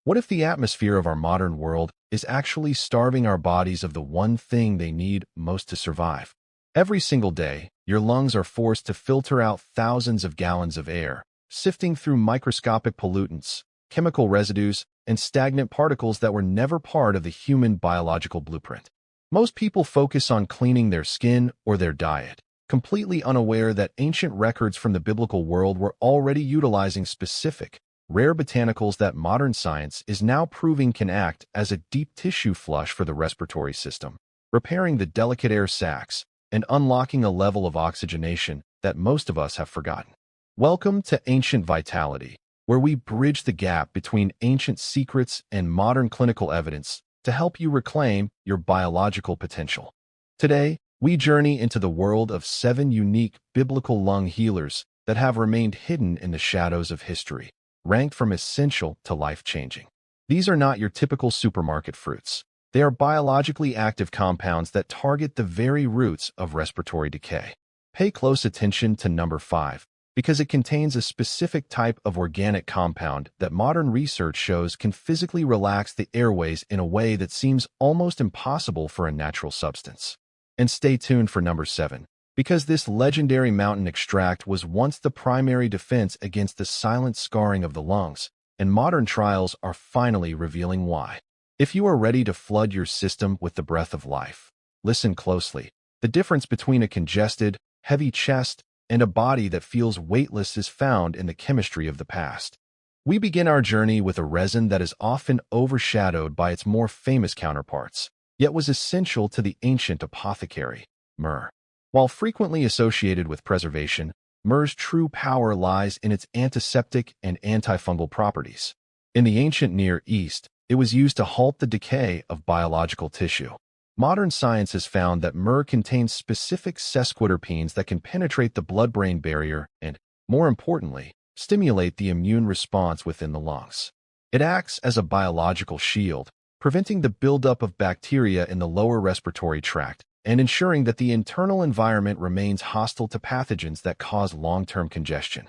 What if the atmosphere of our modern world is actually starving our bodies of the one thing they need most to survive? Every single day, your lungs are forced to filter out thousands of gallons of air, sifting through microscopic pollutants, chemical residues, and stagnant particles that were never part of the human biological blueprint. Most people focus on cleaning their skin or their diet, completely unaware that ancient records from the biblical world were already utilizing specific, rare botanicals that modern science is now proving can act as a deep tissue flush for the respiratory system, repairing the delicate air sacs and unlocking a level of oxygenation that most of us have forgotten. Welcome to Ancient Vitality, where we bridge the gap between ancient secrets and modern clinical evidence to help you reclaim your biological potential. Today, we journey into the world of 7 unique biblical lung healers that have remained hidden in the shadows of history, ranked from essential to life-changing. These are not your typical supermarket fruits. They are biologically active compounds that target the very roots of respiratory decay. Pay close attention to number 5, because it contains a specific type of organic compound that modern research shows can physically relax the airways in a way that seems almost impossible for a natural substance. And stay tuned for number 7, because this legendary mountain extract was once the primary defense against the silent scarring of the lungs, and modern trials are finally revealing why. If you are ready to flood your system with the breath of life, listen closely. The difference between a congested, heavy chest and a body that feels weightless is found in the chemistry of the past. We begin our journey with a resin that is often overshadowed by its more famous counterparts, yet was essential to the ancient apothecary, myrrh. While frequently associated with preservation, myrrh's true power lies in its antiseptic and antifungal properties. In the ancient Near East, it was used to halt the decay of biological tissue. Modern science has found that myrrh contains specific sesquiterpenes that can penetrate the blood-brain barrier and, more importantly, stimulate the immune response within the lungs. It acts as a biological shield, preventing the buildup of bacteria in the lower respiratory tract and ensuring that the internal environment remains hostile to pathogens that cause long-term congestion.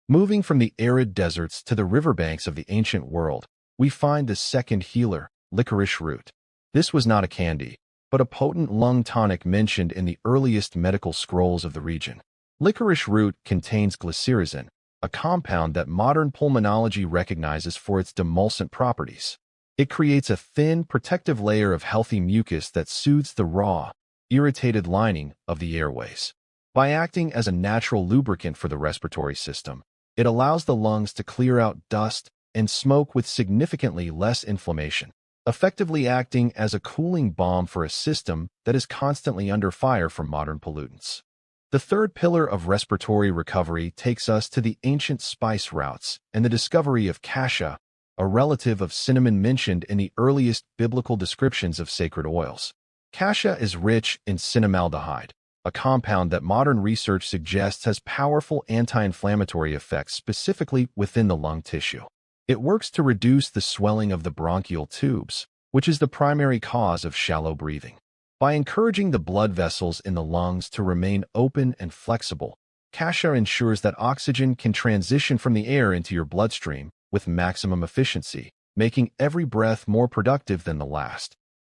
Moving from the arid deserts to the riverbanks of the ancient world, we find the second healer, licorice root. This was not a candy, but a potent lung tonic mentioned in the earliest medical scrolls of the region. Licorice root contains glycyrrhizin, a compound that modern pulmonology recognizes for its demulcent properties. It creates a thin, protective layer of healthy mucus that soothes the raw, irritated lining of the airways. By acting as a natural lubricant for the respiratory system, it allows the lungs to clear out dust and smoke with significantly less inflammation, effectively acting as a cooling balm for a system that is constantly under fire from modern pollutants. The third pillar of respiratory recovery takes us to the ancient spice routes and the discovery of cassia, a relative of cinnamon mentioned in the earliest biblical descriptions of sacred oils. Cassia is rich in cinnamaldehyde, a compound that modern research suggests has powerful anti-inflammatory effects specifically within the lung tissue. It works to reduce the swelling of the bronchial tubes, which is the primary cause of shallow breathing. By encouraging the blood vessels in the lungs to remain open and flexible, cassia ensures that oxygen can transition from the air into your bloodstream with maximum efficiency, making every breath more productive than the last.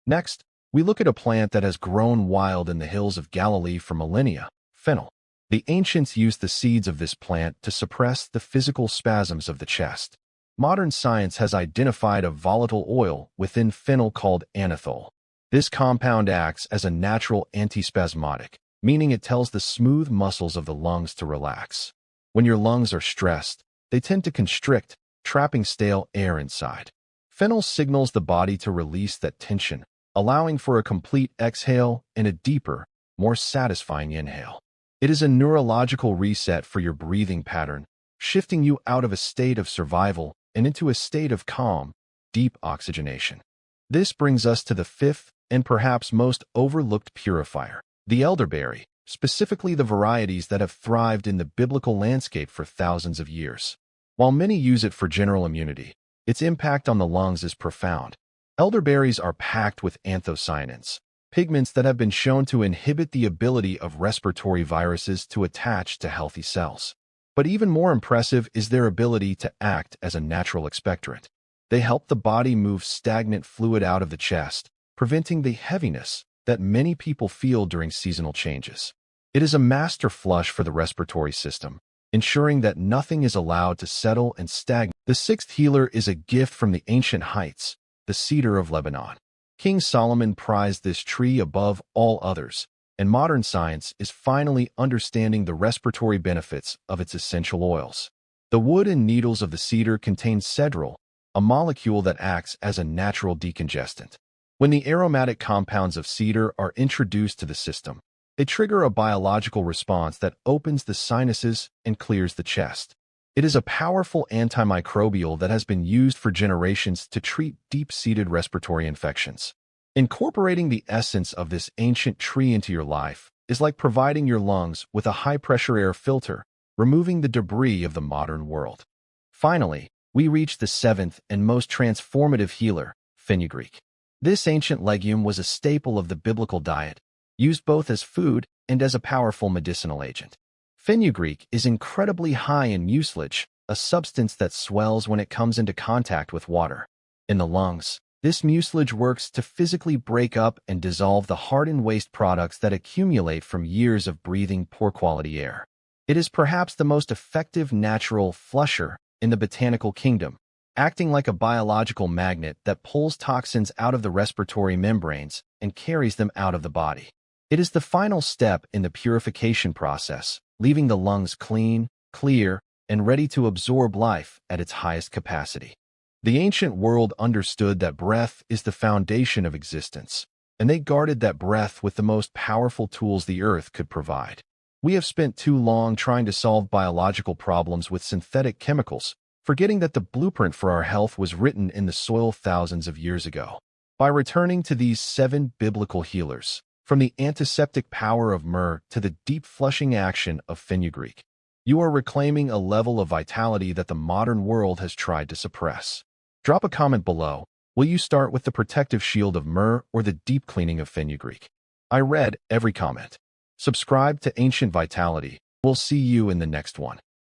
Next, we look at a plant that has grown wild in the hills of Galilee for millennia, fennel. The ancients used the seeds of this plant to suppress the physical spasms of the chest. Modern science has identified a volatile oil within fennel called anethole. This compound acts as a natural antispasmodic, meaning it tells the smooth muscles of the lungs to relax. When your lungs are stressed, they tend to constrict, trapping stale air inside. Fennel signals the body to release that tension, allowing for a complete exhale and a deeper, more satisfying inhale. It is a neurological reset for your breathing pattern, shifting you out of a state of survival and into a state of calm, deep oxygenation. This brings us to the fifth and perhaps most overlooked purifier, the elderberry, specifically the varieties that have thrived in the biblical landscape for thousands of years. While many use it for general immunity, its impact on the lungs is profound. Elderberries are packed with anthocyanins, pigments that have been shown to inhibit the ability of respiratory viruses to attach to healthy cells. But even more impressive is their ability to act as a natural expectorant. They help the body move stagnant fluid out of the chest, preventing the heaviness that many people feel during seasonal changes. It is a master flush for the respiratory system, ensuring that nothing is allowed to settle and stagnate. The sixth healer is a gift from the ancient heights, the cedar of Lebanon. King Solomon prized this tree above all others, and modern science is finally understanding the respiratory benefits of its essential oils. The wood and needles of the cedar contain cedral, a molecule that acts as a natural decongestant. When the aromatic compounds of cedar are introduced to the system, they trigger a biological response that opens the sinuses and clears the chest. It is a powerful antimicrobial that has been used for generations to treat deep-seated respiratory infections. Incorporating the essence of this ancient tree into your life is like providing your lungs with a high-pressure air filter, removing the debris of the modern world. Finally, we reach the seventh and most transformative healer, fenugreek. This ancient legume was a staple of the biblical diet, used both as food and as a powerful medicinal agent. Fenugreek is incredibly high in mucilage, a substance that swells when it comes into contact with water. In the lungs, this mucilage works to physically break up and dissolve the hardened waste products that accumulate from years of breathing poor-quality air. It is perhaps the most effective natural flusher in the botanical kingdom, acting like a biological magnet that pulls toxins out of the respiratory membranes and carries them out of the body. It is the final step in the purification process, leaving the lungs clean, clear, and ready to absorb life at its highest capacity. The ancient world understood that breath is the foundation of existence, and they guarded that breath with the most powerful tools the earth could provide. We have spent too long trying to solve biological problems with synthetic chemicals, forgetting that the blueprint for our health was written in the soil thousands of years ago. By returning to these 7 biblical healers, from the antiseptic power of myrrh to the deep flushing action of fenugreek, you are reclaiming a level of vitality that the modern world has tried to suppress. Drop a comment below. Will you start with the protective shield of myrrh or the deep cleaning of fenugreek? I read every comment. Subscribe to Ancient Vitality. We'll see you in the next one.